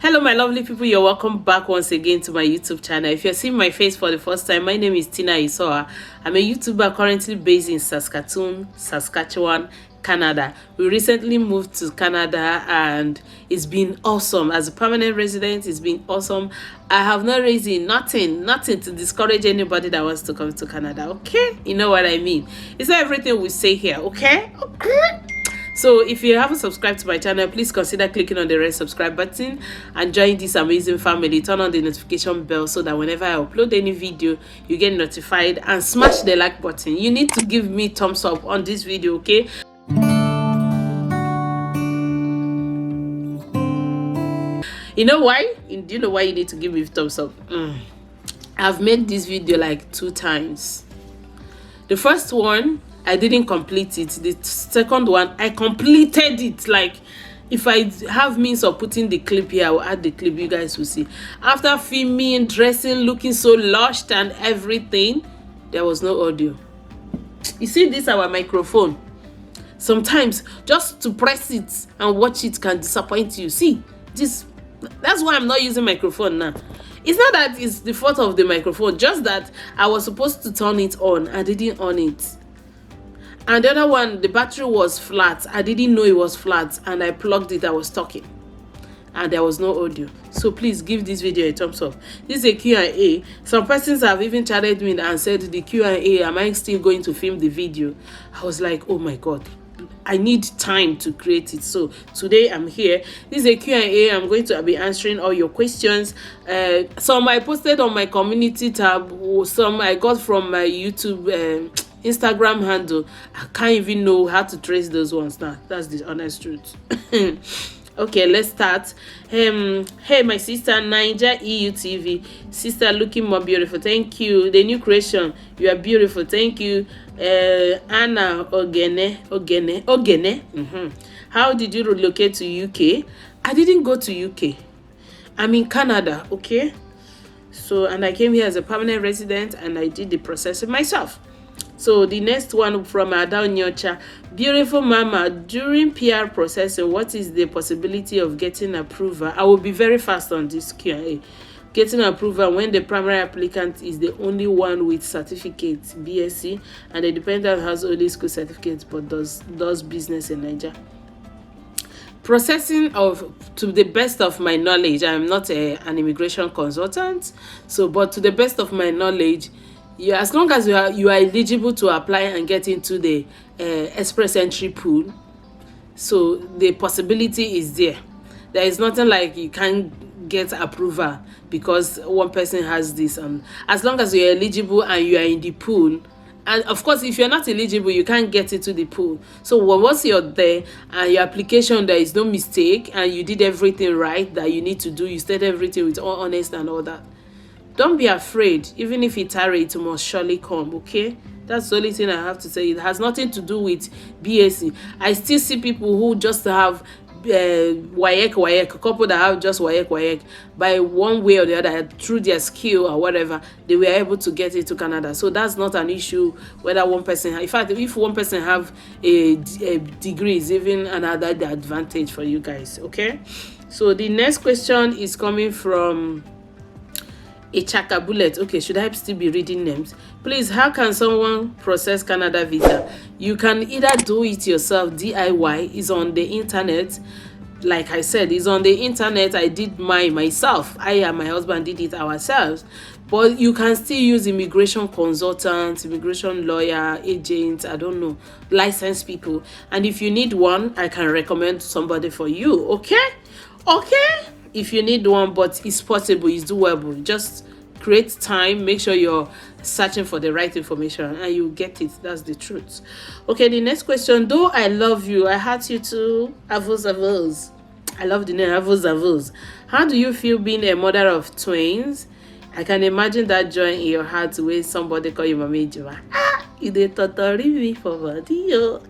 Hello my lovely people, you're welcome back once again to my YouTube channel. If you're seeing my face for the first time, my name is Tina Isoa. I'm a YouTuber currently based in Saskatchewan, Canada. We recently moved to Canada and it's been awesome. As a permanent resident, it's been awesome. I have not raised nothing to discourage anybody that wants to come to Canada, okay? You know what I mean? It's not everything we say here, okay? So if you haven't subscribed to my channel, please consider clicking on the red subscribe button and join this amazing family. Turn on the notification bell so that whenever I upload any video, you get notified, and smash the like button. You need to give me thumbs up on this video, okay? You know why? Do you know why you need to give me thumbs up? I've made this video like 2 times. The first one, I didn't complete it. The second one, I completed it. Like, if I have means of putting the clip here, I will add the clip. You guys will see. After filming, dressing, looking so lush and everything, there was no audio. You see, this our microphone. Sometimes just to press it and watch it can disappoint you. See, this. That's why I'm not using microphone now. It's not that it's the fault of the microphone, just that I was supposed to turn it on. I didn't on it. And the other one, the battery was flat. I didn't know it was flat, and I plugged it. I was talking and there was no audio. So please give this video a thumbs up. This is a Q&A. Some persons have even chatted me and said, the Q&A, am I still going to film the video? I was like, oh my god, I need time to create it. So today I'm here. This is a Q&A. I'm going to be answering all your questions. Some I posted on my community tab, some I got from my YouTube Instagram handle. I can't even know how to trace those ones now. That's the honest truth. Okay, let's start. Hey my sister, Niger EU TV sister, looking more beautiful. Thank you. The new creation, you are beautiful. Thank you. Anna Ogene. How did you relocate to UK? I didn't go to UK. I'm in Canada. Okay, so and I came here as a permanent resident and I did the processing myself. So the next one from Ada Nyocha. Beautiful mama, during PR processing, what is the possibility of getting approval? I will be very fast on this Q&A. Getting approval when the primary applicant is the only one with certificate, BSc, and the dependent has only school certificates but does business in Nigeria. Processing to the best of my knowledge, I'm not an immigration consultant, so but to the best of my knowledge, as long as you are eligible to apply and get into the express entry pool, so the possibility is there. There is nothing like you can't get approval because one person has this. As long as you're eligible and you are in the pool, and of course if you're not eligible you can't get into the pool. So once you're there and your application, there is no mistake and you did everything right that you need to do, you stated everything with all honest and all that, don't be afraid. Even if it tarry, it must surely come, okay? That's the only thing I have to say. It has nothing to do with BSc. I still see people who just have WAEC, a couple that have just WAEC. By one way or the other, through their skill or whatever, they were able to get into Canada. So that's not an issue whether one person, in fact, if one person have a degree, is even another advantage for you guys, okay? So the next question is coming from a Chaka Bullet. Okay, should I still be reading names? Please, how can someone process Canada visa? You can either do it yourself, DIY. Is on the internet. Like I said, it's on the internet. I did mine myself. I and my husband did it ourselves. But you can still use immigration consultants, immigration lawyer, agents, I don't know, licensed people. And if you need one, I can recommend somebody for you, okay? Okay? If you need one, but it's possible, it's doable. Just create time, make sure you're searching for the right information and you get it. That's the truth. Okay, the next question. Though I love you, I hurt you too. Avos. I love the name Avos. How do you feel being a mother of twins? I can imagine that joy in your heart when somebody call you Mama Ejima. You dey torturing me for body, yo.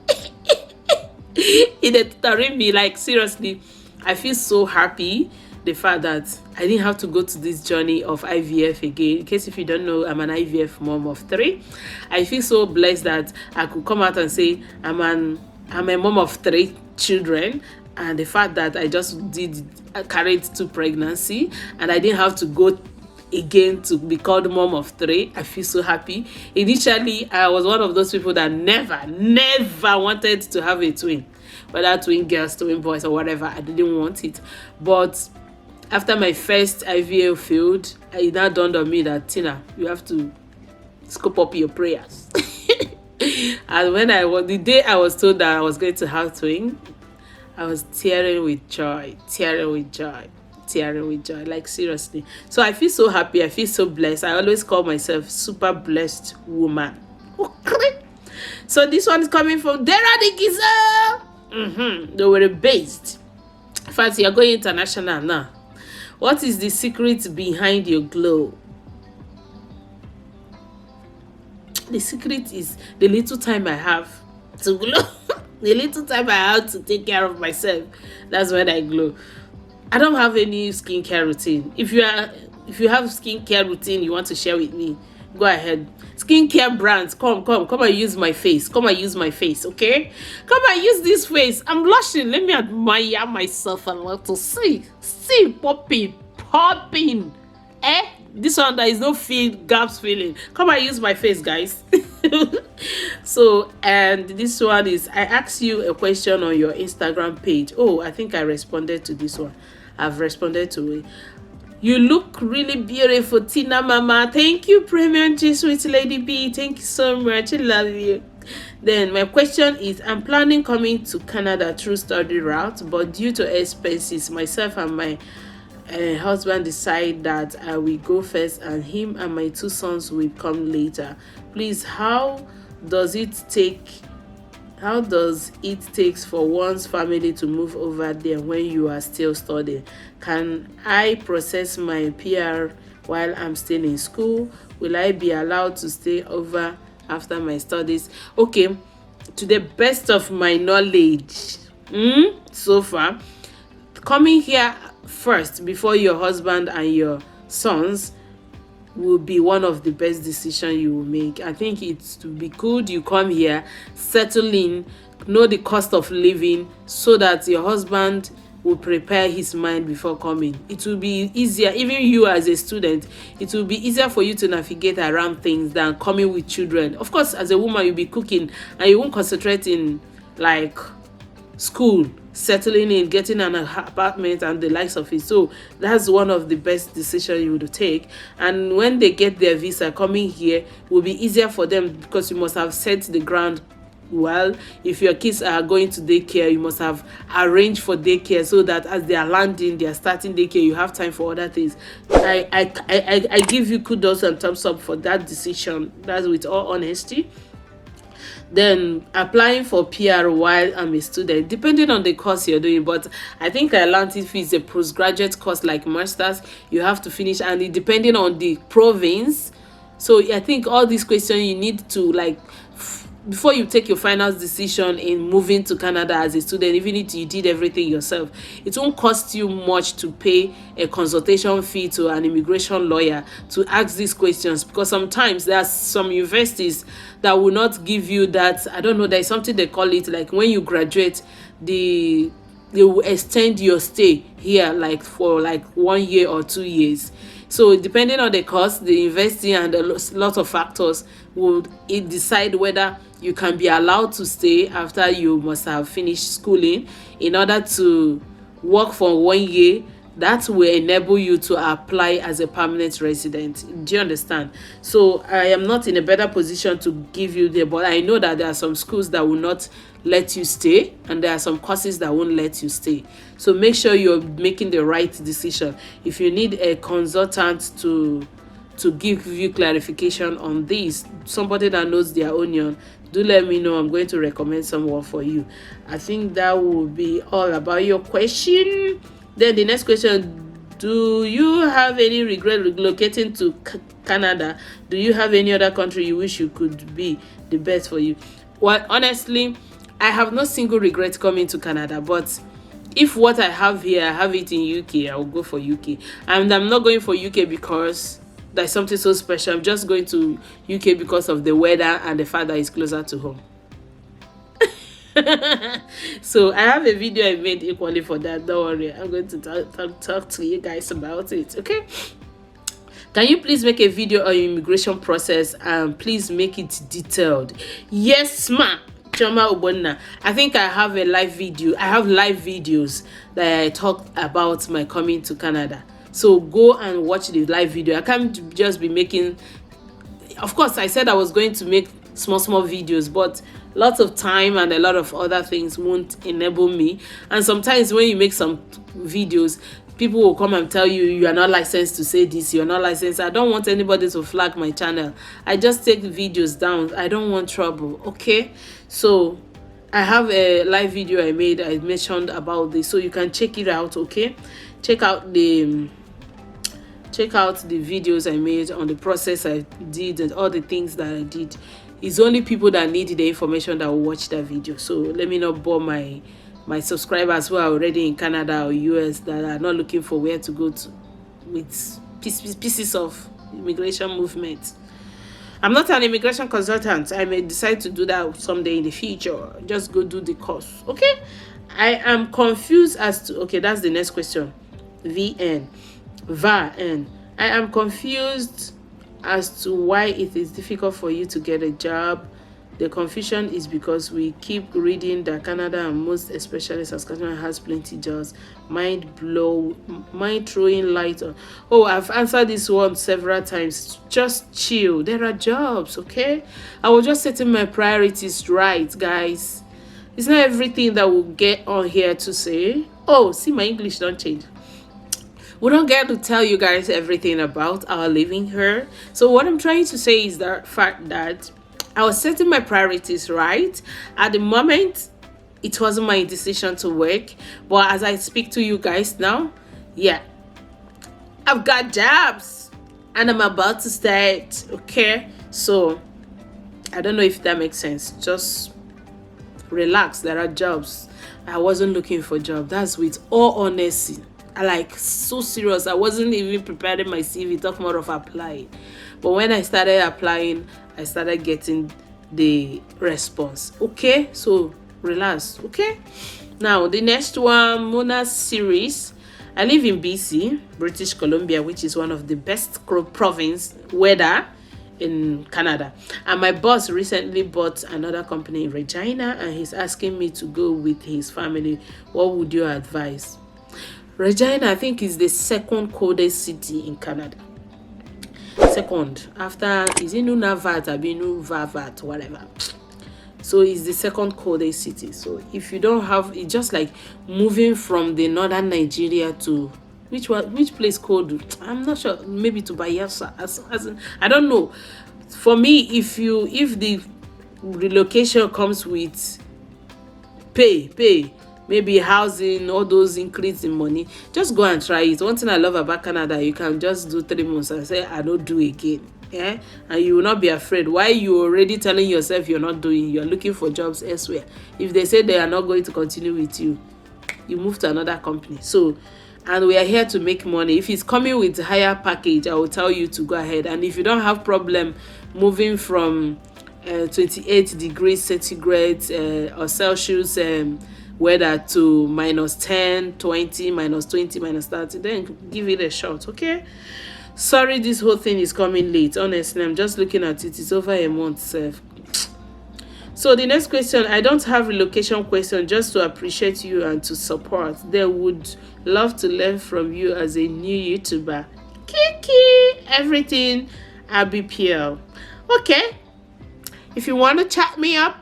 You dey torturing me, like seriously. I feel so happy the fact that I didn't have to go to this journey of IVF again. In case if you don't know, I'm an IVF mom of 3. I feel so blessed that I could come out and say I'm a mom of 3 children and the fact that I carried 2 pregnancy and I didn't have to go again to be called mom of 3. I feel so happy. Initially, I was one of those people that never wanted to have a twin, whether twin girls, twin boys, or whatever. I didn't want it. But after my first IVF failed, it now dawned on me that, Tina, you have to scope up your prayers. And when the day I was told that I was going to have twin, I was tearing with joy, like seriously. So I feel so happy, I feel so blessed. I always call myself super blessed woman. Okay. So this one is coming from Dera the Giza. They were based. In fact, you're going international now. What is the secret behind your glow? The secret is the little time I have to glow. The little time I have to take care of myself. That's when I glow. I don't have any skincare routine. If you have skincare routine you want to share with me, go ahead. Skincare brands, come and use my face. Come and use my face, okay? Come and use this face. I'm blushing. Let me admire myself a lot to see popping. This one, there is no gaps feeling. Come and use my face, guys. So, and this one is, I asked you a question on your Instagram page. Oh, I think I responded to this one. I've responded to it. You look really beautiful, Tina Mama. Thank you, Premium G Sweet Lady B. Thank you so much. I love you. Then my question is, I'm planning coming to Canada through study route, but due to expenses, myself and my husband decide that I will go first and him and my 2 sons will come later. Please, how does it take for one's family to move over there when you are still studying? Can I process my PR while I'm still in school? Will I be allowed to stay over after my studies? Okay, to the best of my knowledge, so far, coming here first before your husband and your sons will be one of the best decisions you will make. I think it will be good you come here, settle in, know the cost of living, so that your husband will prepare his mind before coming. It will be easier, even you as a student, it will be easier for you to navigate around things than coming with children. Of course, as a woman, you'll be cooking and you won't concentrate in like school, settling in, getting an apartment and the likes of it. So that's one of the best decisions you would take. And when they get their visa, coming here will be easier for them because you must have set the ground well. If your kids are going to daycare, you must have arranged for daycare so that as they are landing, they are starting daycare, you have time for other things. I give you kudos and thumbs up for that decision. That's with all honesty. Then applying for PR while I'm a student, depending on the course you're doing, but I think I learned if it's a postgraduate course like masters, you have to finish, and it depending on the province. So I think all these questions you need to like before you take your final decision in moving to Canada as a student. Even if you did everything yourself, it won't cost you much to pay a consultation fee to an immigration lawyer to ask these questions, because sometimes there are some universities that will not give you that. I don't know, there's something they call it, like when you graduate, they will extend your stay here like for like 1 year or 2 years. So depending on the cost, the university and a lot of factors would decide whether you can be allowed to stay after you must have finished schooling in order to work for 1 year. That will enable you to apply as a permanent resident. Do you understand? So I am not in a better position to give you there, but I know that there are some schools that will not let you stay and there are some courses that won't let you stay. So make sure you're making the right decision. If you need a consultant to give you clarification on this, somebody that knows their onion, do let me know. I'm going to recommend someone for you. I think that will be all about your question. Then the next question, do you have any regret relocating to Canada? Do you have any other country you wish you could be the best for you? Well, honestly, I have no single regret coming to Canada, but if what I have here, I have it in UK, I will go for UK. And I'm not going for UK because there's something so special. I'm just going to UK because of the weather and the fact that it's closer to home. So I have a video I made equally for that. Don't worry, I'm going to talk to you guys about it. Okay, can you please make a video on your immigration process and please make it detailed? Yes, ma. Choma Ubonna. I think I have a live video. I have live videos that I talked about my coming to Canada. So go and watch the live video. I can't just be making, of course I said I was going to make small videos, but lots of time and a lot of other things won't enable me. And sometimes when you make some videos, people will come and tell you you are not licensed to say this, you're not licensed. I don't want anybody to flag my channel. I just take videos down. I don't want trouble. Okay, so I have a live video I made. I mentioned about this, so you can check it out. Okay, check out the videos I made on the process I did and all the things that I did. It's only people that need the information that will watch that video. So let me not bore my subscribers who are already in Canada or US that are not looking for where to go to with pieces of immigration movement. I'm not an immigration consultant. I may decide to do that someday in the future. Just go do the course. Okay, I am confused as to, okay, that's the next question. VN. I am confused as to why it is difficult for you to get a job. The confusion is because we keep reading that Canada and most especially Saskatchewan has plenty jobs. Mind throwing light on. Oh, I've answered this one several times. Just chill. There are jobs, okay? I was just setting my priorities right, guys. It's not everything that we'll get on here to say. Oh, see, my English don't change. We don't get to tell you guys everything about our living here. So what I'm trying to say is the fact that I was setting my priorities right. At the moment, it wasn't my decision to work. But as I speak to you guys now, yeah, I've got jobs and I'm about to start. Okay, so I don't know if that makes sense. Just relax. There are jobs. I wasn't looking for a job. That's with all honesty. I like so serious. I wasn't even preparing my CV, talk more of applying. But when I started applying, I started getting the response. Okay, so relax. Okay, now the next one, Mona series. I live in BC, British Columbia, which is one of the best province weather in Canada. And my boss recently bought another company in Regina, and he's asking me to go with his family. What would you advise? Regina, I think, is the second coldest city in Canada. Second, after, is it Nunavut, Nunavut, whatever. So it's the second coldest city. So if you don't have, it's just like moving from the northern Nigeria to which place cold? I'm not sure. Maybe to Bayelsa. I don't know. For me, if the relocation comes with pay, maybe housing, all those increase in money, just go and try it. One thing I love about Canada, you can just do 3 months and say, I don't do again. Yeah, and you will not be afraid. Why you already telling yourself you're not doing? You're looking for jobs elsewhere. If they say they are not going to continue with you, you move to another company. So, and we are here to make money. If it's coming with a higher package, I will tell you to go ahead. And if you don't have problem moving from 28 degrees centigrade or Celsius weather to -10, 20, -20, -30, then give it a shot. Okay, sorry this whole thing is coming late. Honestly, I'm just looking at it. It's over a month. So the next question, I don't have relocation question, just to appreciate you and to support. They would love to learn from you as a new YouTuber. Kiki, everything ABPL. Okay, if you want to chat me up,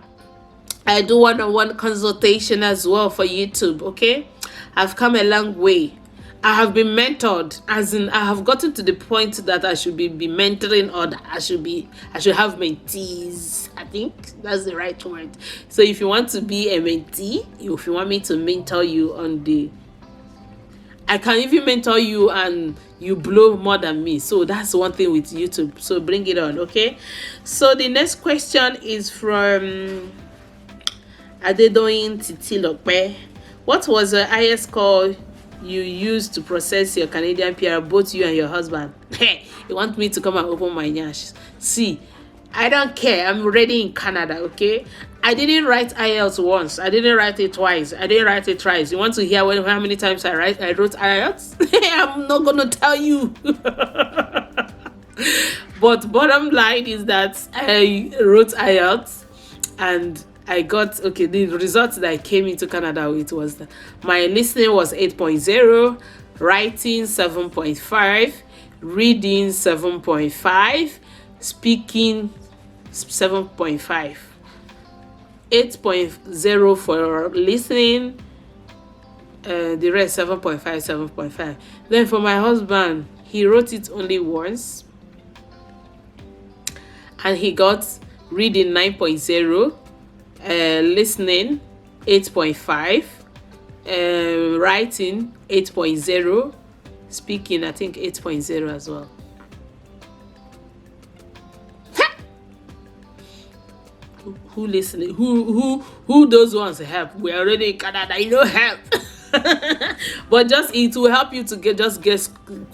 I do one-on-one consultation as well for YouTube. Okay, I've come a long way. I have been mentored, as in I have gotten to the point that I should be mentoring, or that I should have mentees. I think that's the right word. So if you want to be a mentee, if you want me to mentor you I can even mentor you and you blow more than me. So that's one thing with YouTube. So bring it on. Okay, so the next question is from Adedoyin Titilope. What was the highest score you used to process your Canadian PR, both you and your husband? You want me to come and open my nyash? See, I don't care. I'm already in Canada, okay? I didn't write IELTS once. I didn't write it twice. I didn't write it thrice. You want to hear how many times I wrote IELTS? I'm not gonna tell you. But bottom line is that I wrote IELTS and I got, okay, the results that I came into Canada with was that my listening was 8.0, writing 7.5, reading 7.5, speaking 7.5. 8.0 for listening, the rest 7.5, 7.5. Then for my husband, he wrote it only once and he got reading 9.0, listening 8.5, writing 8.0, speaking I think 8.0 as well. Who listening? Who those ones help? We're already in Canada, you know, help. But just it will help you to get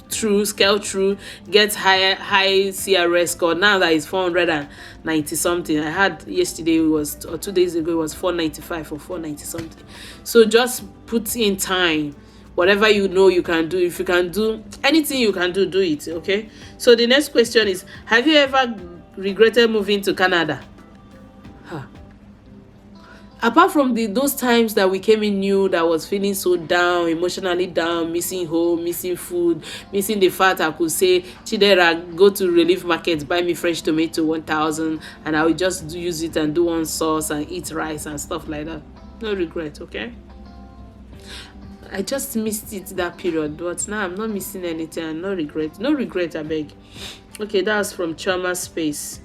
through, scale through, get high CRS score. Now that is 490 something. I had yesterday, or 2 days ago, it was 495 or 490 something. So just put in time. Whatever you know you can do. If you can do anything you can do it. Okay. So the next question is: have you ever regretted moving to Canada? Apart from those times that we came in new, that was feeling so down, emotionally down, missing home, missing food, missing the fact I could say, Chidera, go to Relief Market, buy me fresh tomato 1,000, and I will just use it and do one sauce and eat rice and stuff like that. No regret, okay? I just missed it that period, but now I'm not missing anything and no regret, I beg. Okay, that's from Trauma Space.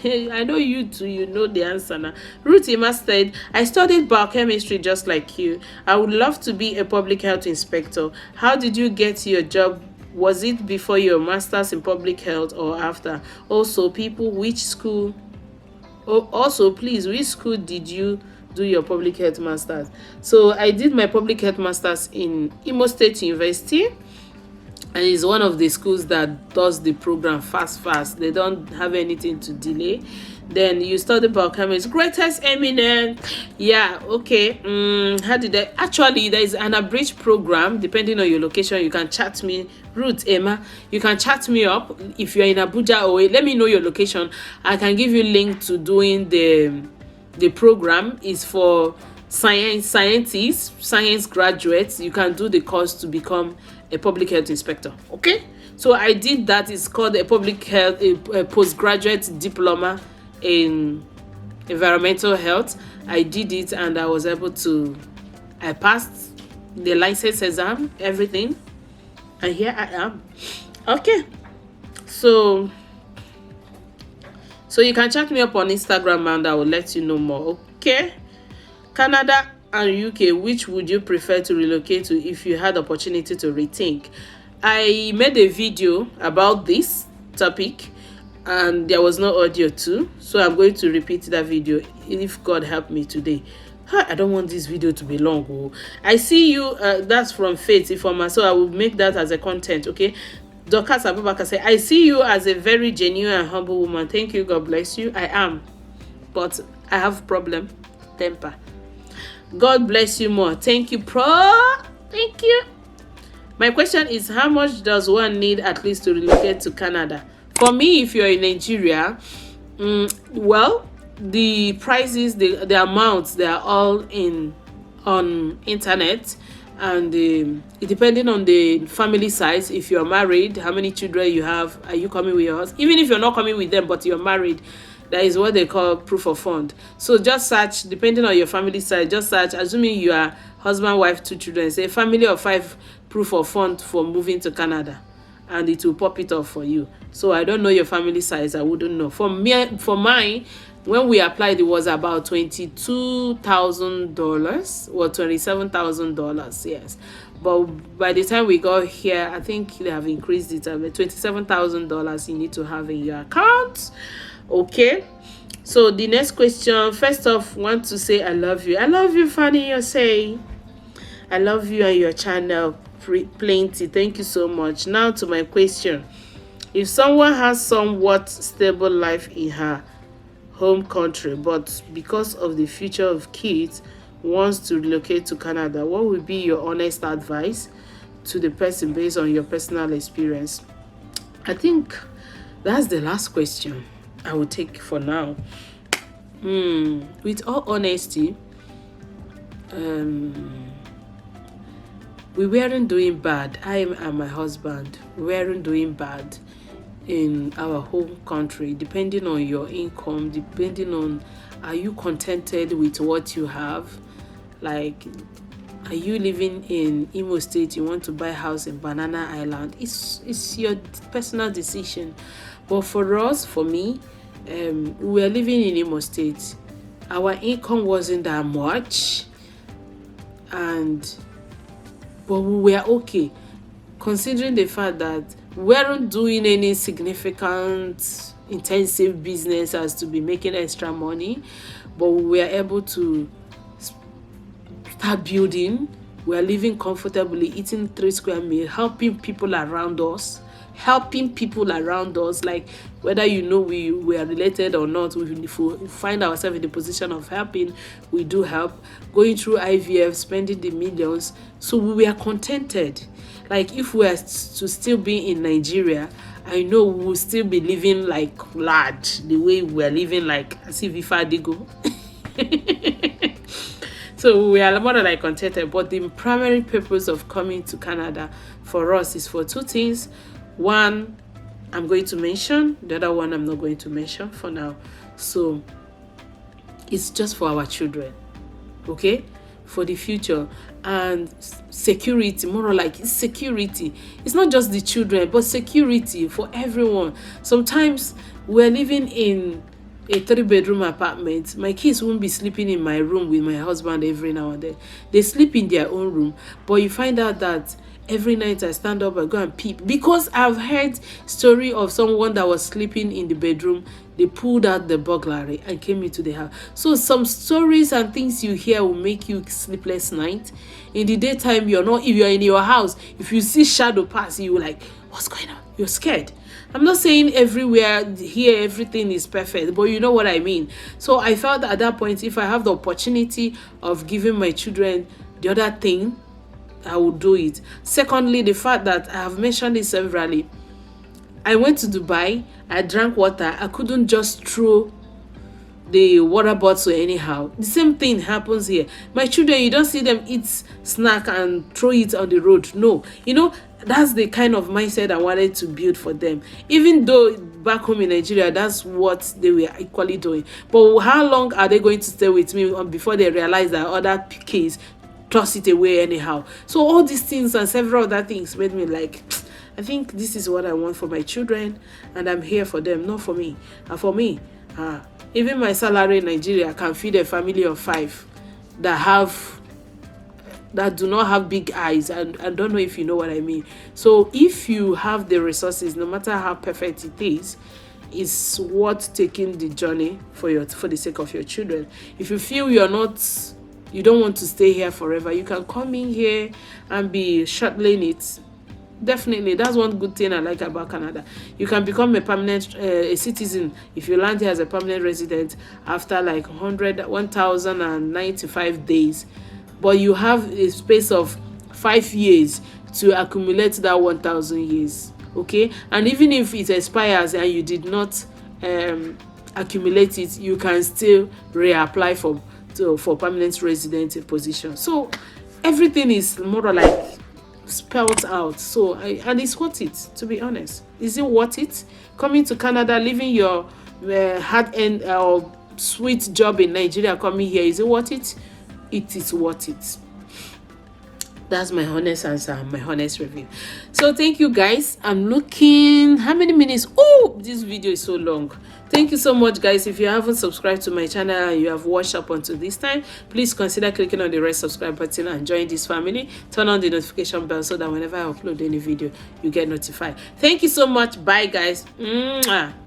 I know you too, you know the answer now. Ruth Ima said, I studied biochemistry just like you. I would love to be a public health inspector. How did you get your job? Was it before your master's in public health or after? Also, which school? Also, please, which school did you do your public health master's? So I did my public health master's in Imo State University. And it's one of the schools that does the program fast. They don't have anything to delay. Then you study biochemistry, greatest eminent. Yeah, okay. How did I? Actually, there is an abridged program. Depending on your location, you can chat me. Ruth Emma, you can chat me up if you're in Abuja or let me know your location. I can give you link to doing the program. Is for scientists, science graduates. You can do the course to become a public health inspector. Okay, so I did that. It's called a public health, a postgraduate diploma in environmental health. I did it and I was able to, I passed the license exam, everything, and here I am. Okay, so you can chat me up on Instagram and I will let you know more. Okay, Canada and UK, which would you prefer to relocate to if you had opportunity to rethink? I made a video about this topic and there was no audio too, so I'm going to repeat that video if God help me today. I don't want this video to be long. Oh. I see you, that's from Faith Ifoma, so I will make that as a content. Okay, Dorcas Abubakar say, I see you as a very genuine and humble woman. Thank you, God bless you. I am, but I have problem, temper. God bless you more. Thank you, pro. Thank you. My question is, how much does one need at least to relocate to Canada? For me, if you're in Nigeria, well, the prices, the amounts, they are all on internet, and depending on the family size, if you're married, how many children you have, are you coming with your husband? Even if you're not coming with them, but you're married, that is what they call proof of fund. So just search, depending on your family size, just search, assuming you are husband, wife, 2 children, say family of 5 proof of fund for moving to Canada, and it will pop it up for you. So I don't know your family size, I wouldn't know. For mine, when we applied, it was about $22,000 or $27,000, yes. But by the time we got here, I think they have increased it. $27,000 you need to have in your account. Okay, so the next question, first off, want to say I love you. I love you, Fanny. You say I love you and your channel plenty. Thank you so much. Now to my question. If someone has somewhat stable life in her home country, but because of the future of kids wants to relocate to Canada, what would be your honest advice to the person based on your personal experience? I think that's the last question I will take for now. With all honesty, we weren't doing bad. I and my husband weren't doing bad in our home country, depending on your income, depending on, are you contented with what you have? Like, are you living in Imo State, you want to buy a house in Banana Island? It's your personal decision. But for us, for me, we were living in Imo State. Our income wasn't that much, but we were okay, considering the fact that we weren't doing any significant intensive business as to be making extra money, but we were able to start building. We are living comfortably, eating 3 square meals, helping people around us, like whether we are related or not. If we find ourselves in the position of helping, we do help. Going through IVF, spending the millions, so we were contented. Like, if we are to still be in Nigeria, I know we will still be living like large, the way we are living, like as if Ifadigo. So we are more than like contented. But the primary purpose of coming to Canada for us is for 2 things. One, I'm going to mention. The other one, I'm not going to mention for now. So it's just for our children, okay? For the future. And security, more like security. It's not just the children, but security for everyone. Sometimes we're living in a 3-bedroom apartment. My kids won't be sleeping in my room with my husband every now and then. They sleep in their own room, but you find out that every night I stand up and go and peep, because I've heard story of someone that was sleeping in the bedroom. They pulled out the burglary and came into the house. So some stories and things you hear will make you sleepless night. In the daytime, if you're in your house, if you see shadow pass, you're like, what's going on? You're scared. I'm not saying everywhere here everything is perfect, but you know what I mean. So I felt at that point, if I have the opportunity of giving my children the other thing, I will do it. Secondly, the fact that I have mentioned it severally, I went to Dubai, I drank water, I couldn't just throw the water bottle anyhow. The same thing happens here. My children, you don't see them eat snack and throw it on the road. No, that's the kind of mindset I wanted to build for them. Even though back home in Nigeria, that's what they were equally doing. But how long are they going to stay with me before they realize that other kids toss it away anyhow? So all these things and several other things made me like, I think this is what I want for my children, and I'm here for them, not for me. And for me, even my salary in Nigeria can feed a family of 5 that do not have big eyes, and I don't know if you know what I mean. So if you have the resources, no matter how perfect it is, it's worth taking the journey for the sake of your children. If you feel you don't want to stay here forever, you can come in here and be shuttling it. Definitely, that's one good thing I like about Canada. You can become a permanent a citizen if you land here as a permanent resident after like 1,095 days. But you have a space of 5 years to accumulate that 1,000 years, okay? And even if it expires and you did not accumulate it, you can still reapply for permanent resident position. So everything is more like spelled out. So and it's worth it, to be honest. Is it worth it? Coming to Canada, leaving your hard-earned or sweet job in Nigeria, coming here, is it worth it? It is worth it. That's my honest answer, my honest review. So thank you guys. I'm looking, how many minutes? Oh, this video is so long. Thank you so much, guys. If you haven't subscribed to my channel and you have watched up until this time, please consider clicking on the red subscribe button and join this family. Turn on the notification bell so that whenever I upload any video, you get notified. Thank you so much. Bye, guys. Mwah.